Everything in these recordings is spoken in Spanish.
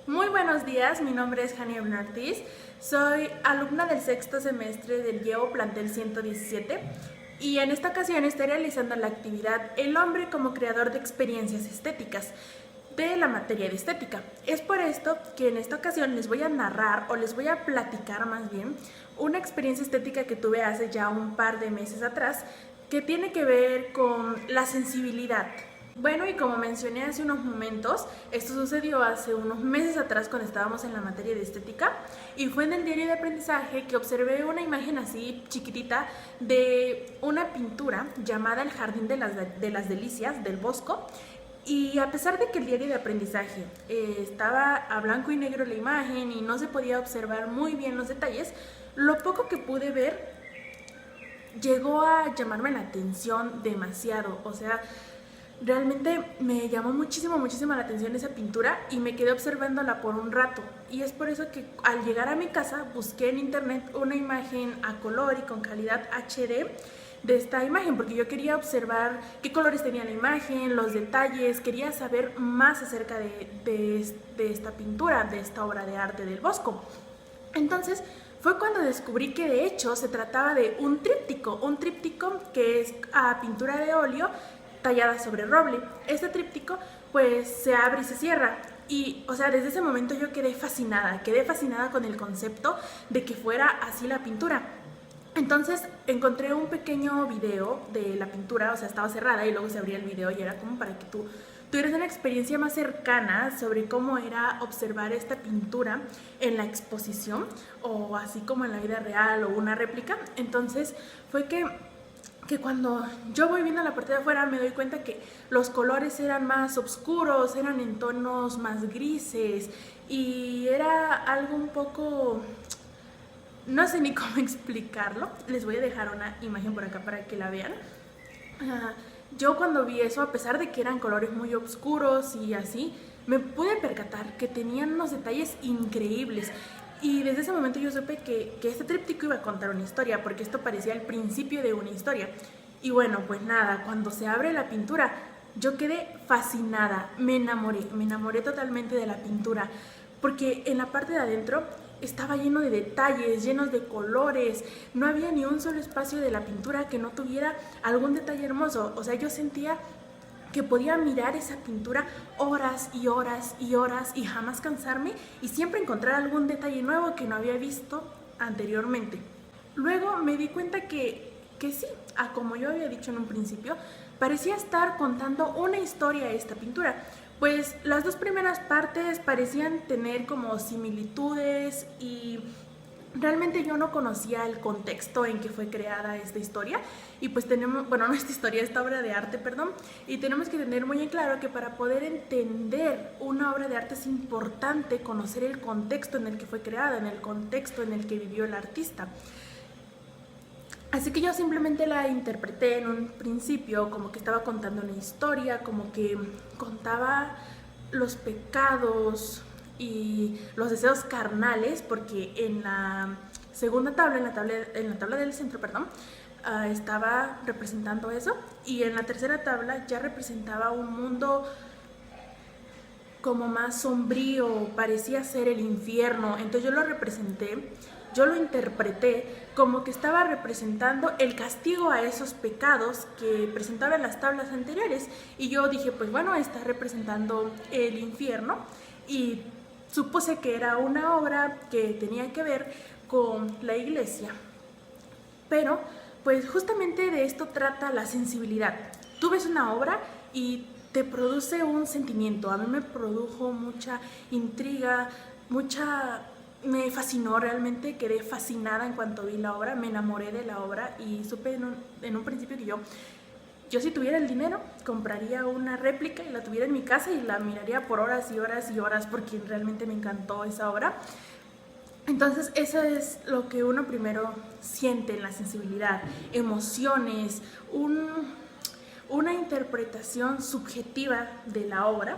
Muy buenos días, mi nombre es Jania Ortiz, soy alumna del sexto semestre del IEO Plantel 117 y en esta ocasión estoy realizando la actividad El hombre como creador de experiencias estéticas de la materia de estética. Es por esto que en esta ocasión les voy a narrar o les voy a platicar más bien una experiencia estética que tuve hace ya un par de meses atrás que tiene que ver con la sensibilidad. Bueno, y como mencioné hace unos momentos, esto sucedió hace unos meses atrás cuando estábamos en la materia de estética y fue en el diario de aprendizaje que observé una imagen así chiquitita de una pintura llamada El Jardín de las Delicias del Bosco. Y a pesar de que el diario de aprendizaje estaba a blanco y negro la imagen y no se podía observar muy bien los detalles, lo poco que pude ver llegó a llamarme la atención demasiado. O sea, realmente me llamó muchísimo la atención esa pintura y me quedé observándola por un rato. Y es por eso que al llegar a mi casa busqué en internet una imagen a color y con calidad HD de esta imagen, porque yo quería observar qué colores tenía la imagen, los detalles, quería saber más acerca de esta pintura, de esta obra de arte del Bosco. Entonces fue cuando descubrí que de hecho se trataba de un tríptico que es a pintura de óleo tallada sobre roble. Este tríptico pues se abre y se cierra y, o sea, desde ese momento yo quedé fascinada con el concepto de que fuera así la pintura. Entonces encontré un pequeño video de la pintura, o sea, estaba cerrada y luego se abría el video y era como para que tú tuvieras una experiencia más cercana sobre cómo era observar esta pintura en la exposición o así como en la vida real o una réplica. Entonces fue que cuando yo voy viendo la parte de afuera me doy cuenta que los colores eran más oscuros, eran en tonos más grises y era algo un poco... no sé ni cómo explicarlo. Les voy a dejar una imagen por acá para que la vean. Yo cuando vi eso, a pesar de que eran colores muy oscuros y así, me pude percatar que tenían unos detalles increíbles. Y desde ese momento yo supe que este tríptico iba a contar una historia, porque esto parecía el principio de una historia. Y bueno, pues nada, cuando se abre la pintura, yo quedé fascinada, me enamoré totalmente de la pintura, porque en la parte de adentro estaba lleno de detalles, llenos de colores, no había ni un solo espacio de la pintura que no tuviera algún detalle hermoso. O sea, yo sentía que podía mirar esa pintura horas y horas y horas y jamás cansarme y siempre encontrar algún detalle nuevo que no había visto anteriormente. Luego me di cuenta que sí, como yo había dicho en un principio, parecía estar contando una historia esta pintura, pues las dos primeras partes parecían tener como similitudes y realmente yo no conocía el contexto en que fue creada esta historia y pues tenemos, bueno, no esta historia, esta obra de arte, perdón, y tenemos que tener muy en claro que para poder entender una obra de arte es importante conocer el contexto en el que fue creada, en el contexto en el que vivió el artista. Así que yo simplemente la interpreté en un principio como que estaba contando una historia, como que contaba los pecados y los deseos carnales, porque en la segunda tabla, en la tabla del centro, perdón, estaba representando eso, y en la tercera tabla ya representaba un mundo como más sombrío, parecía ser el infierno. Entonces yo lo representé, yo lo interpreté como que estaba representando el castigo a esos pecados que presentaba en las tablas anteriores. Y yo dije, pues bueno, está representando el infierno y supuse que era una obra que tenía que ver con la iglesia. Pero pues justamente de esto trata la sensibilidad. Tú ves una obra y te produce un sentimiento. A mí me produjo mucha intriga, me fascinó realmente, quedé fascinada en cuanto vi la obra, me enamoré de la obra y supe en un principio que yo si tuviera el dinero compraría una réplica y la tuviera en mi casa y la miraría por horas y horas y horas porque realmente me encantó esa obra. Entonces eso es lo que uno primero siente en la sensibilidad, emociones, una interpretación subjetiva de la obra.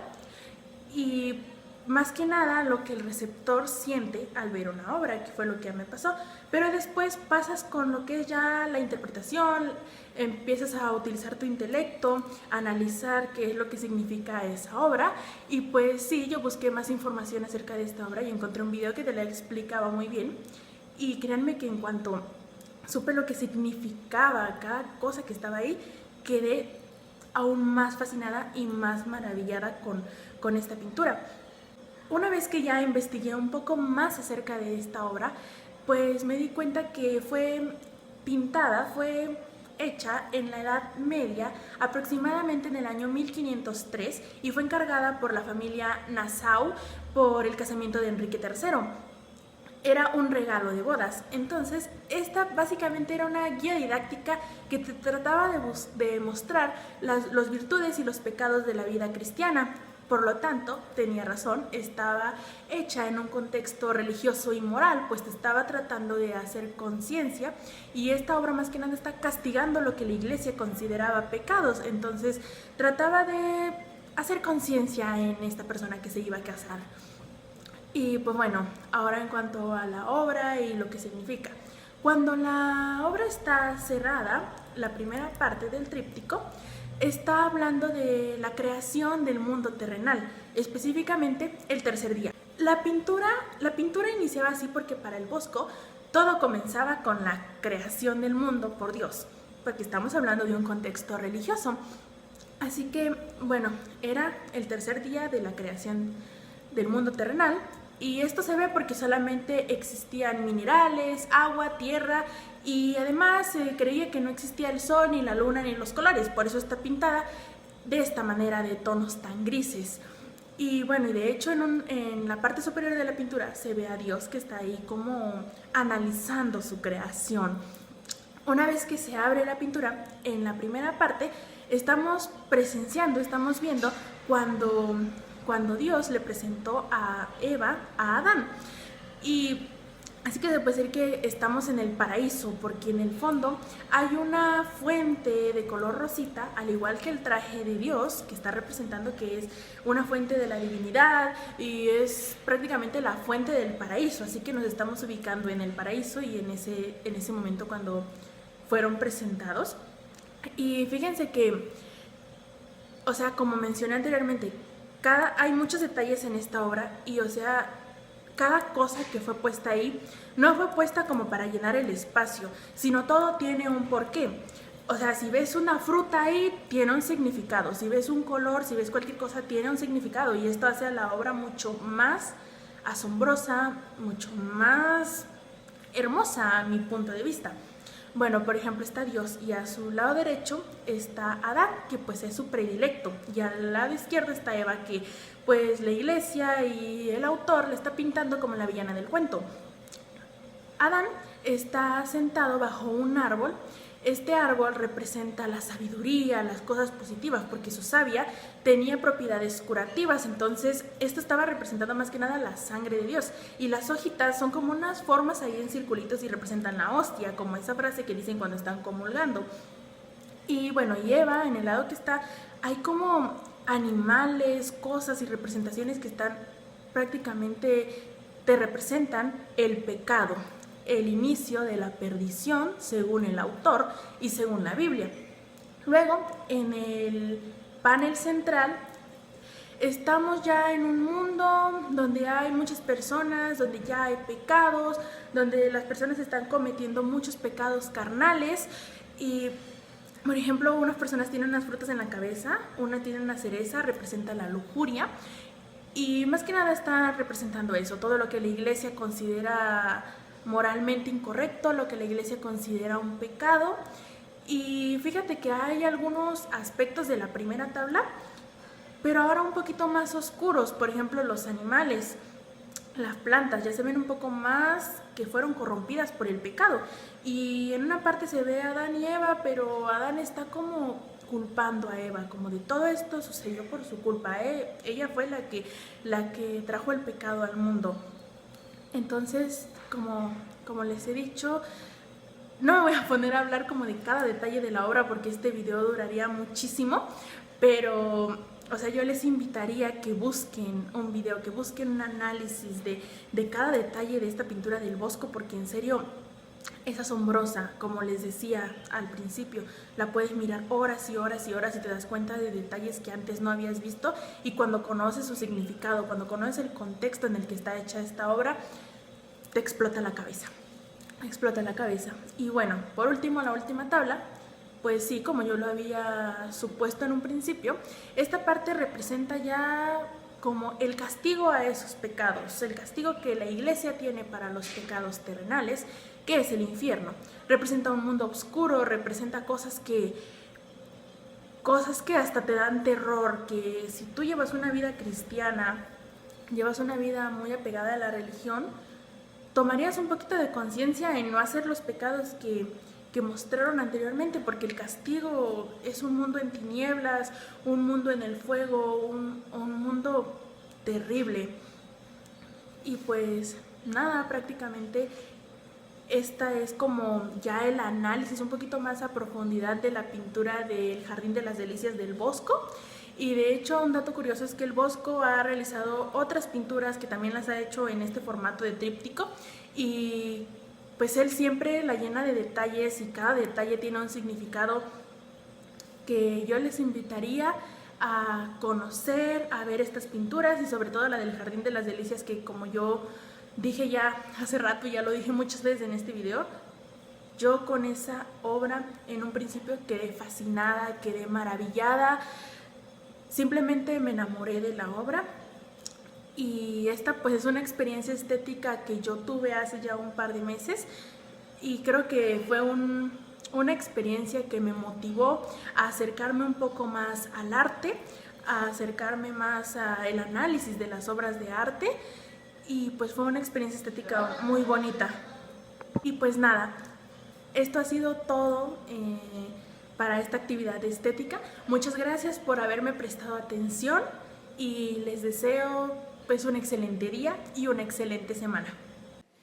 Y más que nada lo que el receptor siente al ver una obra, que fue lo que me pasó. Pero después pasas con lo que es ya la interpretación, empiezas a utilizar tu intelecto, a analizar qué es lo que significa esa obra. Y pues sí, yo busqué más información acerca de esta obra y encontré un video que te la explicaba muy bien. Y créanme que en cuanto supe lo que significaba cada cosa que estaba ahí, quedé aún más fascinada y más maravillada con esta pintura. Una vez que ya investigué un poco más acerca de esta obra, pues me di cuenta que fue pintada, fue hecha en la Edad Media, aproximadamente en el año 1503, y fue encargada por la familia Nassau por el casamiento de Enrique III. Era un regalo de bodas. Entonces, esta básicamente era una guía didáctica que te trataba de mostrar los virtudes y los pecados de la vida cristiana. Por lo tanto, tenía razón, estaba hecha en un contexto religioso y moral, pues te estaba tratando de hacer conciencia, y esta obra más que nada está castigando lo que la iglesia consideraba pecados. Entonces, trataba de hacer conciencia en esta persona que se iba a casar. Y pues bueno, ahora en cuanto a la obra y lo que significa. Cuando la obra está cerrada, la primera parte del tríptico está hablando de la creación del mundo terrenal, específicamente el tercer día. La pintura iniciaba así porque para el Bosco todo comenzaba con la creación del mundo por Dios, porque estamos hablando de un contexto religioso. Así que, bueno, era el tercer día de la creación del mundo terrenal. Y esto se ve porque solamente existían minerales, agua, tierra, y además se creía que no existía el sol, ni la luna, ni los colores. Por eso está pintada de esta manera, de tonos tan grises. Y bueno, y de hecho en la parte superior de la pintura se ve a Dios que está ahí como analizando su creación. Una vez que se abre la pintura, en la primera parte estamos presenciando, estamos viendo cuando Dios le presentó a Eva a Adán. Y así que se puede decir que estamos en el paraíso, porque en el fondo hay una fuente de color rosita, al igual que el traje de Dios, que está representando que es una fuente de la divinidad y es prácticamente la fuente del paraíso. Así que nos estamos ubicando en el paraíso y en ese momento cuando fueron presentados. Y fíjense que, o sea, como mencioné anteriormente, hay muchos detalles en esta obra y, o sea, cada cosa que fue puesta ahí no fue puesta como para llenar el espacio, sino todo tiene un porqué. O sea, si ves una fruta ahí, tiene un significado. Si ves un color, si ves cualquier cosa, tiene un significado. Y esto hace a la obra mucho más asombrosa, mucho más hermosa a mi punto de vista. Bueno, por ejemplo, está Dios y a su lado derecho está Adán, que pues es su predilecto, y al lado izquierdo está Eva, que pues la iglesia y el autor le está pintando como la villana del cuento. Adán está sentado bajo un árbol. Este árbol representa la sabiduría, las cosas positivas, porque su savia tenía propiedades curativas. Entonces esto estaba representando más que nada la sangre de Dios, y las hojitas son como unas formas ahí en circulitos y representan la hostia, como esa frase que dicen cuando están comulgando. Y bueno, y Eva, en el lado que está, hay como animales, cosas y representaciones que están prácticamente, te representan el pecado, el inicio de la perdición según el autor y según la Biblia. Luego, en el panel central, estamos ya en un mundo donde hay muchas personas, donde ya hay pecados, donde las personas están cometiendo muchos pecados carnales. Y, por ejemplo, unas personas tienen unas frutas en la cabeza, una tiene una cereza, representa la lujuria. Y más que nada está representando eso, todo lo que la iglesia considera moralmente incorrecto, lo que la iglesia considera un pecado. Y fíjate que hay algunos aspectos de la primera tabla, pero ahora un poquito más oscuros. Por ejemplo, los animales, las plantas ya se ven un poco más que fueron corrompidas por el pecado. Y en una parte se ve a Adán y Eva, pero Adán está como culpando a Eva, como de todo esto sucedió por su culpa. Ella fue la que trajo el pecado al mundo. Entonces, como les he dicho, no me voy a poner a hablar como de cada detalle de la obra porque este video duraría muchísimo, pero O sea, yo les invitaría a que busquen un video, que busquen un análisis de cada detalle de esta pintura del Bosco, porque en serio es asombrosa, como les decía al principio. La puedes mirar horas y horas y horas y te das cuenta de detalles que antes no habías visto, y cuando conoces su significado, cuando conoces el contexto en el que está hecha esta obra, te explota la cabeza. Explota la cabeza. Y bueno, por último, la última tabla. Pues sí, como yo lo había supuesto en un principio, esta parte representa ya como el castigo a esos pecados, el castigo que la iglesia tiene para los pecados terrenales, que es el infierno. Representa un mundo oscuro, representa cosas que hasta te dan terror, que si tú llevas una vida cristiana, llevas una vida muy apegada a la religión, tomarías un poquito de conciencia en no hacer los pecados que mostraron anteriormente, porque el castigo es un mundo en tinieblas, un mundo en el fuego, un mundo terrible. Y pues nada, prácticamente esta es como ya el análisis un poquito más a profundidad de la pintura del Jardín de las Delicias del Bosco. Y de hecho, un dato curioso es que el Bosco ha realizado otras pinturas que también las ha hecho en este formato de tríptico, y pues él siempre la llena de detalles y cada detalle tiene un significado que yo les invitaría a conocer, a ver estas pinturas, y sobre todo la del Jardín de las Delicias, que como yo dije ya hace rato, ya lo dije muchas veces en este video, yo con esa obra en un principio quedé fascinada, quedé maravillada, simplemente me enamoré de la obra. Y esta pues es una experiencia estética que yo tuve hace ya un par de meses, y creo que fue una experiencia que me motivó a acercarme un poco más al arte, a acercarme más al análisis de las obras de arte, y pues fue una experiencia estética muy bonita. Y pues nada, esto ha sido todo para esta actividad estética. Muchas gracias por haberme prestado atención y les deseo pues un excelente día y una excelente semana.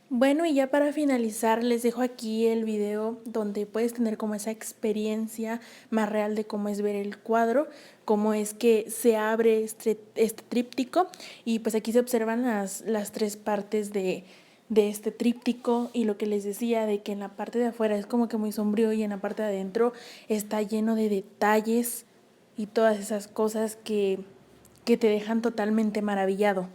Bueno, y ya para finalizar les dejo aquí el video donde puedes tener como esa experiencia más real de cómo es ver el cuadro, cómo es que se abre este tríptico, y pues aquí se observan las tres partes de este tríptico, y lo que les decía de que en la parte de afuera es como que muy sombrío y en la parte de adentro está lleno de detalles y todas esas cosas que te dejan totalmente maravillado.